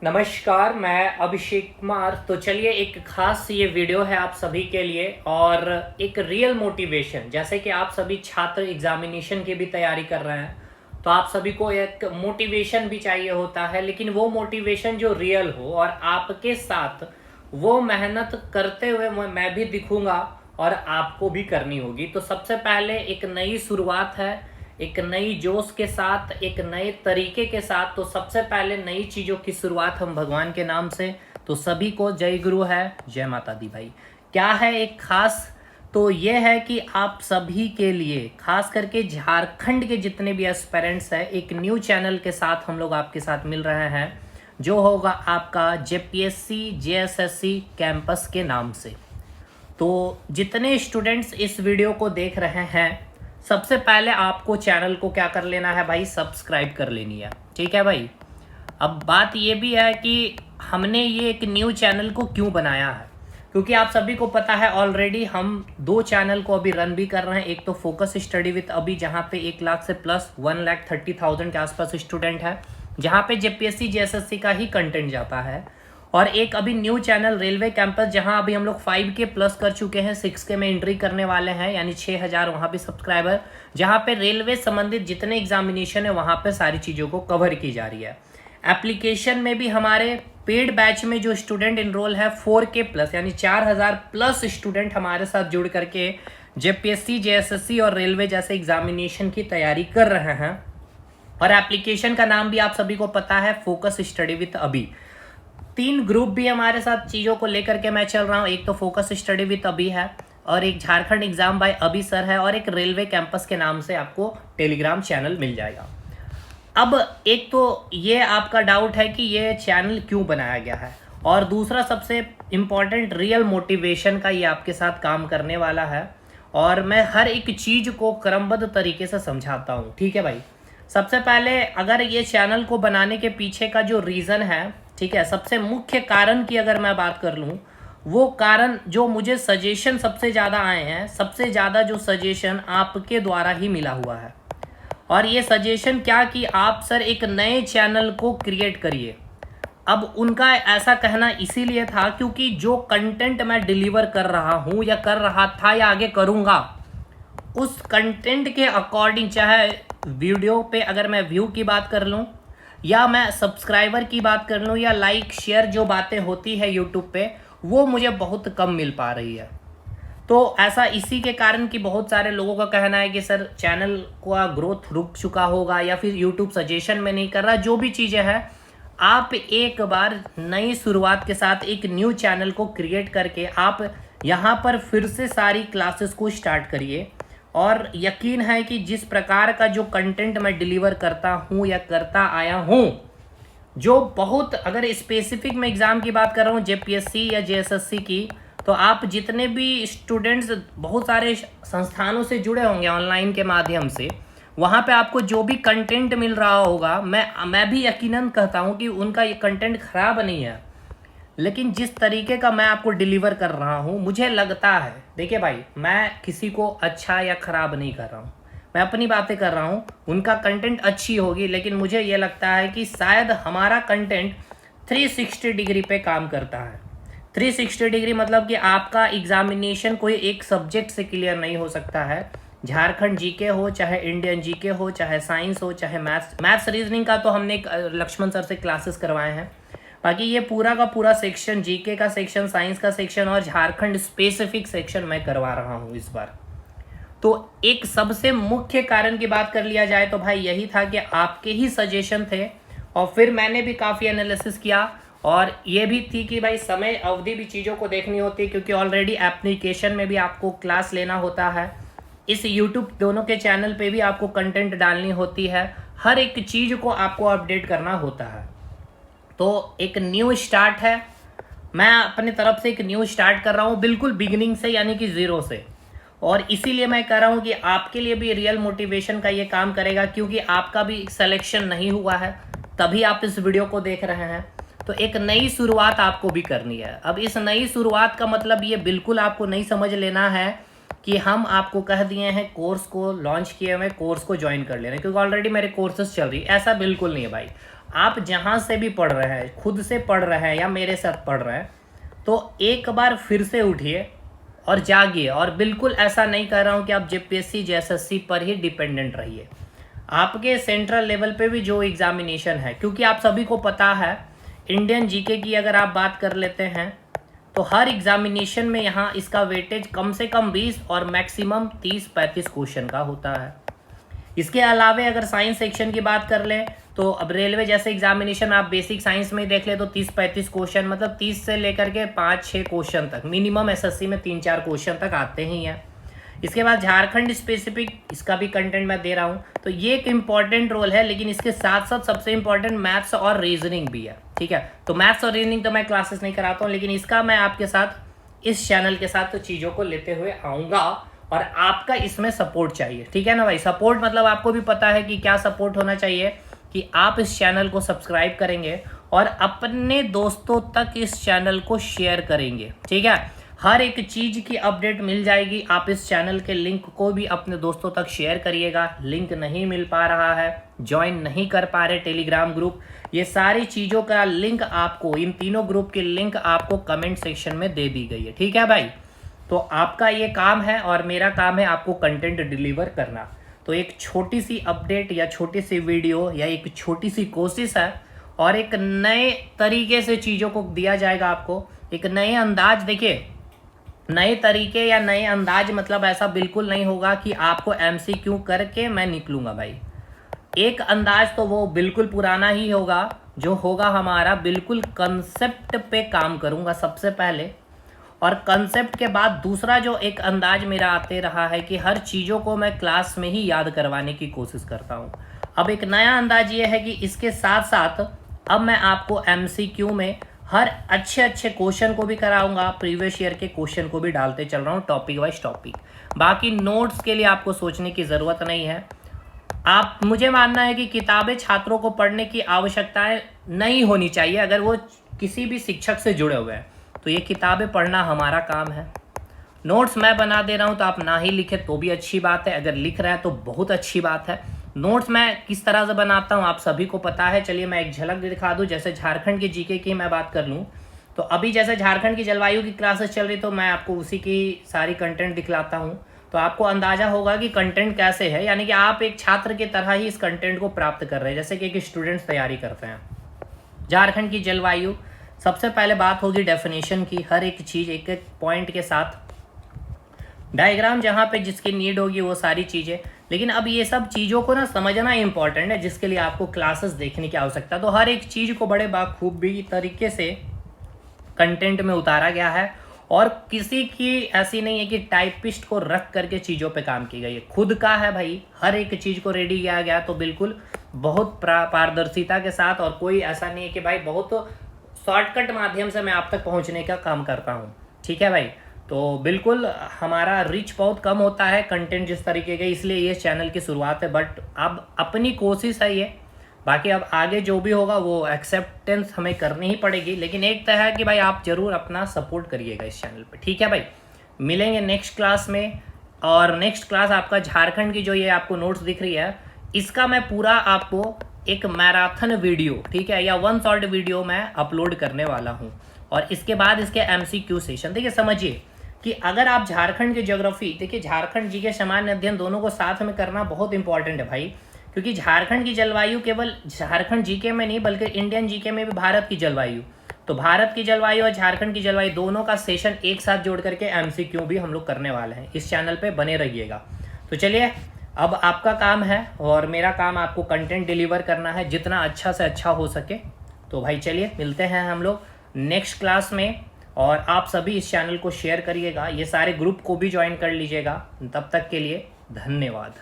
नमस्कार, मैं अभिषेक कुमार। तो चलिए एक खास ये वीडियो है आप सभी के लिए और एक रियल मोटिवेशन। जैसे कि आप सभी छात्र एग्जामिनेशन की भी तैयारी कर रहे हैं, तो आप सभी को एक मोटिवेशन भी चाहिए होता है, लेकिन वो मोटिवेशन जो रियल हो और आपके साथ वो मेहनत करते हुए मैं भी दिखूंगा और आपको भी करनी होगी। तो सबसे पहले एक नई शुरुआत है, एक नई जोश के साथ, एक नए तरीके के साथ। तो सबसे पहले नई चीज़ों की शुरुआत हम भगवान के नाम से। तो सभी को जय गुरु है, जय माता दी। भाई क्या है एक खास, तो ये है कि आप सभी के लिए, खास करके झारखंड के जितने भी एस्पिरेंट्स हैं, एक न्यू चैनल के साथ हम लोग आपके साथ मिल रहे हैं, जो होगा आपका जेपीएससी जेएसएससी कैंपस के नाम से। तो जितने स्टूडेंट्स इस वीडियो को देख रहे हैं, सबसे पहले आपको चैनल को क्या कर लेना है भाई, सब्सक्राइब कर लेनी है। ठीक है भाई। अब बात ये भी है कि हमने ये एक न्यू चैनल को क्यों बनाया है, क्योंकि आप सभी को पता है ऑलरेडी हम दो चैनल को अभी रन भी कर रहे हैं। एक तो फोकस स्टडी विथ अभी, जहाँ पे 1 लाख से प्लस 1,30,000 के आसपास स्टूडेंट है, जहाँ पे जेपीएससी जेएसएससी का ही कंटेंट जाता है। और एक अभी न्यू चैनल रेलवे कैंपस, जहां अभी हम लोग 5K प्लस कर चुके हैं, 6K में एंट्री करने वाले हैं, यानी 6,000 वहां पे सब्सक्राइबर, जहां पे रेलवे संबंधित जितने एग्जामिनेशन है वहां पे सारी चीज़ों को कवर की जा रही है। एप्लीकेशन में भी हमारे पेड बैच में जो स्टूडेंट इनरोल है 4K प्लस, यानी 4,000 प्लस स्टूडेंट हमारे साथ जुड़ करके जेपीएससी जेएसएससी और रेलवे जैसे एग्जामिनेशन की तैयारी कर रहे हैं। और एप्लीकेशन का नाम भी आप सभी को पता है, फोकस स्टडी विथ अभी। 3 ग्रुप भी हमारे साथ चीज़ों को लेकर के मैं चल रहा हूँ। एक तो फोकस स्टडी विथ अभी है, और एक झारखंड एग्जाम बाय अभी सर है, और एक रेलवे कैंपस के नाम से आपको टेलीग्राम चैनल मिल जाएगा। अब एक तो ये आपका डाउट है कि ये चैनल क्यों बनाया गया है, और दूसरा सबसे इम्पॉर्टेंट रियल मोटिवेशन का ये आपके साथ काम करने वाला है, और मैं हर एक चीज़ को क्रमबद्ध तरीके से समझाता हूँ। ठीक है भाई। सबसे पहले अगर ये चैनल को बनाने के पीछे का जो रीज़न है, ठीक है, सबसे मुख्य कारण की अगर मैं बात कर लूँ, वो कारण जो मुझे सजेशन सबसे ज़्यादा आए हैं, सबसे ज़्यादा जो सजेशन आपके द्वारा ही मिला हुआ है। और ये सजेशन क्या कि आप सर एक नए चैनल को क्रिएट करिए। अब उनका ऐसा कहना इसीलिए था क्योंकि जो कंटेंट मैं डिलीवर कर रहा हूँ या कर रहा था या आगे करूँगा, उस कंटेंट के अकॉर्डिंग, चाहे वीडियो पे अगर मैं व्यू की बात कर लूँ, या मैं सब्सक्राइबर की बात कर लूँ, या लाइक शेयर जो बातें होती है यूट्यूब पे, वो मुझे बहुत कम मिल पा रही है। तो ऐसा इसी के कारण कि बहुत सारे लोगों का कहना है कि सर चैनल का ग्रोथ रुक चुका होगा, या फिर यूट्यूब सजेशन में नहीं कर रहा। जो भी चीज़ें हैं, आप एक बार नई शुरुआत के साथ एक न्यू चैनल को क्रिएट करके आप यहाँ पर फिर से सारी क्लासेस को स्टार्ट करिए। और यकीन है कि जिस प्रकार का जो कंटेंट मैं डिलीवर करता हूँ या करता आया हूँ, जो बहुत, अगर स्पेसिफिक मैं एग्ज़ाम की बात कर रहा हूँ जेपीएससी या जेएसएससी की, तो आप जितने भी स्टूडेंट्स बहुत सारे संस्थानों से जुड़े होंगे ऑनलाइन के माध्यम से, वहाँ पे आपको जो भी कंटेंट मिल रहा होगा, मैं भी यकीनन कहता हूँ कि उनका ये कंटेंट ख़राब नहीं है, लेकिन जिस तरीके का मैं आपको डिलीवर कर रहा हूँ, मुझे लगता है, देखिए भाई, मैं किसी को अच्छा या ख़राब नहीं कर रहा हूँ, मैं अपनी बातें कर रहा हूँ। उनका कंटेंट अच्छी होगी, लेकिन मुझे ये लगता है कि शायद हमारा कंटेंट 360 डिग्री पे काम करता है। 360 डिग्री मतलब कि आपका एग्जामिनेशन कोई एक सब्जेक्ट से क्लियर नहीं हो सकता है। झारखंड जीके हो, चाहे इंडियन जीके हो, चाहे साइंस हो, चाहे मैथ्स रीजनिंग का तो हमने लक्ष्मण सर से क्लासेस करवाए हैं। बाकी ये पूरा का पूरा सेक्शन, जीके का सेक्शन, साइंस का सेक्शन और झारखंड स्पेसिफिक सेक्शन मैं करवा रहा हूँ इस बार। तो एक सबसे मुख्य कारण की बात कर लिया जाए तो भाई यही था कि आपके ही सजेशन थे, और फिर मैंने भी काफ़ी एनालिसिस किया, और ये भी थी कि भाई समय अवधि भी चीज़ों को देखनी होती है, क्योंकि ऑलरेडी एप्लीकेशन में भी आपको क्लास लेना होता है, इस यूट्यूब दोनों के चैनल पे भी आपको कंटेंट डालनी होती है, हर एक चीज़ को आपको अपडेट करना होता है। तो एक न्यू स्टार्ट है, मैं अपने तरफ से एक न्यू स्टार्ट कर रहा हूँ, बिल्कुल बिगिनिंग से, यानी कि ज़ीरो से। और इसीलिए मैं कह रहा हूँ कि आपके लिए भी रियल मोटिवेशन का ये काम करेगा, क्योंकि आपका भी सिलेक्शन नहीं हुआ है, तभी आप इस वीडियो को देख रहे हैं। तो एक नई शुरुआत आपको भी करनी है। अब इस नई शुरुआत का मतलब ये बिल्कुल आपको नहीं समझ लेना है कि हम आपको कह दिए हैं कोर्स को लॉन्च किए हुए, कोर्स को ज्वाइन कर लेना, क्योंकि ऑलरेडी मेरे कोर्सेज चल रही है, ऐसा बिल्कुल नहीं है भाई। आप जहाँ से भी पढ़ रहे हैं, खुद से पढ़ रहे हैं या मेरे साथ पढ़ रहे हैं, तो एक बार फिर से उठिए और जागिए। और बिल्कुल ऐसा नहीं कर रहा हूँ कि आप जेपीएससी जेएसएससी पर ही डिपेंडेंट रहिए। आपके सेंट्रल लेवल पे भी जो एग्जामिनेशन है, क्योंकि आप सभी को पता है इंडियन जीके की अगर आप बात कर लेते हैं तो हर एग्जामिनेशन में यहाँ इसका वेटेज कम से कम 20 और मैक्सिमम 30-35 क्वेश्चन का होता है। इसके अलावा अगर साइंस सेक्शन की बात कर लें तो अब रेलवे जैसे एग्जामिनेशन आप बेसिक साइंस में देख ले तो 30-35 क्वेश्चन, मतलब 30 से लेकर के 5-6 क्वेश्चन तक मिनिमम एसएससी में 3-4 क्वेश्चन तक आते ही हैं। इसके बाद झारखंड स्पेसिफिक इसका भी कंटेंट मैं दे रहा हूँ, तो ये एक इम्पॉर्टेंट रोल है, लेकिन इसके साथ साथ सबसे इम्पॉर्टेंट मैथ्स और रीजनिंग भी है। ठीक है, तो मैथ्स और रीजनिंग तो मैं क्लासेस नहीं कराता हूँ, लेकिन इसका मैं आपके साथ इस चैनल के साथ तो चीज़ों को लेते हुए आऊँगा और आपका इसमें सपोर्ट चाहिए। ठीक है ना भाई, सपोर्ट मतलब आपको भी पता है कि क्या सपोर्ट होना चाहिए, कि आप इस चैनल को सब्सक्राइब करेंगे और अपने दोस्तों तक इस चैनल को शेयर करेंगे। ठीक है, हर एक चीज़ की अपडेट मिल जाएगी। आप इस चैनल के लिंक को भी अपने दोस्तों तक शेयर करिएगा। लिंक नहीं मिल पा रहा है, ज्वाइन नहीं कर पा रहे टेलीग्राम ग्रुप, ये सारी चीज़ों का लिंक आपको, इन तीनों ग्रुप की लिंक आपको कमेंट सेक्शन में दे दी गई है। ठीक है भाई, तो आपका ये काम है और मेरा काम है आपको कंटेंट डिलीवर करना। तो एक छोटी सी अपडेट या छोटी सी वीडियो या एक छोटी सी कोशिश है और एक नए तरीके से चीज़ों को दिया जाएगा आपको, एक नए अंदाज। देखिए, नए तरीके या नए अंदाज मतलब ऐसा बिल्कुल नहीं होगा कि आपको एमसीक्यू करके मैं निकलूँगा भाई। एक अंदाज तो वो बिल्कुल पुराना ही होगा, जो होगा हमारा बिल्कुल कंसेप्ट पे काम करूँगा सबसे पहले, और कंसेप्ट के बाद दूसरा जो एक अंदाज मेरा आते रहा है कि हर चीज़ों को मैं क्लास में ही याद करवाने की कोशिश करता हूँ। अब एक नया अंदाज ये है कि इसके साथ साथ अब मैं आपको एमसीक्यू में हर अच्छे क्वेश्चन को भी कराऊंगा, प्रीवियस ईयर के क्वेश्चन को भी डालते चल रहा हूँ टॉपिक वाइज टॉपिक। बाकी नोट्स के लिए आपको सोचने की ज़रूरत नहीं है। आप, मुझे मानना है कि किताबें छात्रों को पढ़ने की आवश्यकताएं नहीं होनी चाहिए अगर वो किसी भी शिक्षक से जुड़े हुए हैं, तो ये किताबें पढ़ना हमारा काम है। नोट्स मैं बना दे रहा हूँ तो आप ना ही लिखे तो भी अच्छी बात है, अगर लिख रहे हैं तो बहुत अच्छी बात है। नोट्स मैं किस तरह से बनाता हूँ आप सभी को पता है। चलिए मैं एक झलक दिखा दूँ। जैसे झारखंड की जीके की मैं बात कर लूँ तो अभी जैसे झारखंड की जलवायु की क्लासेस चल रही, तो मैं आपको उसी की सारी कंटेंट दिखलाता हूँ, तो आपको अंदाज़ा होगा कि कंटेंट कैसे है। यानी कि आप एक छात्र की तरह ही इस कंटेंट को प्राप्त कर रहे हैं, जैसे कि एक स्टूडेंट्स तैयारी करते हैं। झारखंड की जलवायु, सबसे पहले बात होगी डेफिनेशन की, हर एक चीज़ एक एक पॉइंट के साथ डायग्राम, जहाँ पे जिसकी नीड होगी वो सारी चीज़ें। लेकिन अब ये सब चीज़ों को ना समझना इंपॉर्टेंट है, जिसके लिए आपको क्लासेस देखने की आवश्यकता है। तो हर एक चीज़ को बड़े बाखूबी तरीके से कंटेंट में उतारा गया है और किसी की ऐसी नहीं है कि टाइपिस्ट को रख करके चीज़ों पे काम की गई है, खुद का है भाई। हर एक चीज़ को रेडी किया गया, तो बिल्कुल बहुत पारदर्शिता के साथ, और कोई ऐसा नहीं है कि भाई बहुत शॉर्टकट माध्यम से मैं आप तक पहुंचने का काम करता हूं। ठीक है भाई, तो बिल्कुल हमारा रीच बहुत कम होता है कंटेंट जिस तरीके के, इसलिए ये चैनल की शुरुआत है, बट अब अपनी कोशिश है ये। बाकी अब आगे जो भी होगा वो एक्सेप्टेंस हमें करनी ही पड़ेगी, लेकिन एक तरह है कि भाई आप ज़रूर अपना सपोर्ट करिएगा इस चैनल पे। ठीक है भाई, मिलेंगे नेक्स्ट क्लास में। और नेक्स्ट क्लास आपका झारखंड की जो ये आपको नोट्स दिख रही है, इसका मैं पूरा आपको एक मैराथन वीडियो, ठीक है, या वन शॉट वीडियो मैं अपलोड करने वाला हूँ। और इसके बाद इसके एमसीक्यू सेशन, देखिए समझिए कि अगर आप झारखंड की ज्योग्राफी, देखिए झारखंड जी के सामान्य अध्ययन दोनों को साथ में करना बहुत इंपॉर्टेंट है भाई, क्योंकि झारखंड की जलवायु केवल झारखंड जीके में नहीं बल्कि इंडियन जीके में भी भारत की जलवायु, तो भारत की जलवायु और झारखंड की जलवायु दोनों का सेशन एक साथ जोड़ करके एमसीक्यू भी हम लोग करने वाले हैं। इस चैनल पे बने रहिएगा। तो चलिए, अब आपका काम है और मेरा काम आपको कंटेंट डिलीवर करना है जितना अच्छा से अच्छा हो सके। तो भाई चलिए, मिलते हैं हम लोग नेक्स्ट क्लास में, और आप सभी इस चैनल को शेयर करिएगा, ये सारे ग्रुप को भी ज्वाइन कर लीजिएगा। तब तक के लिए धन्यवाद।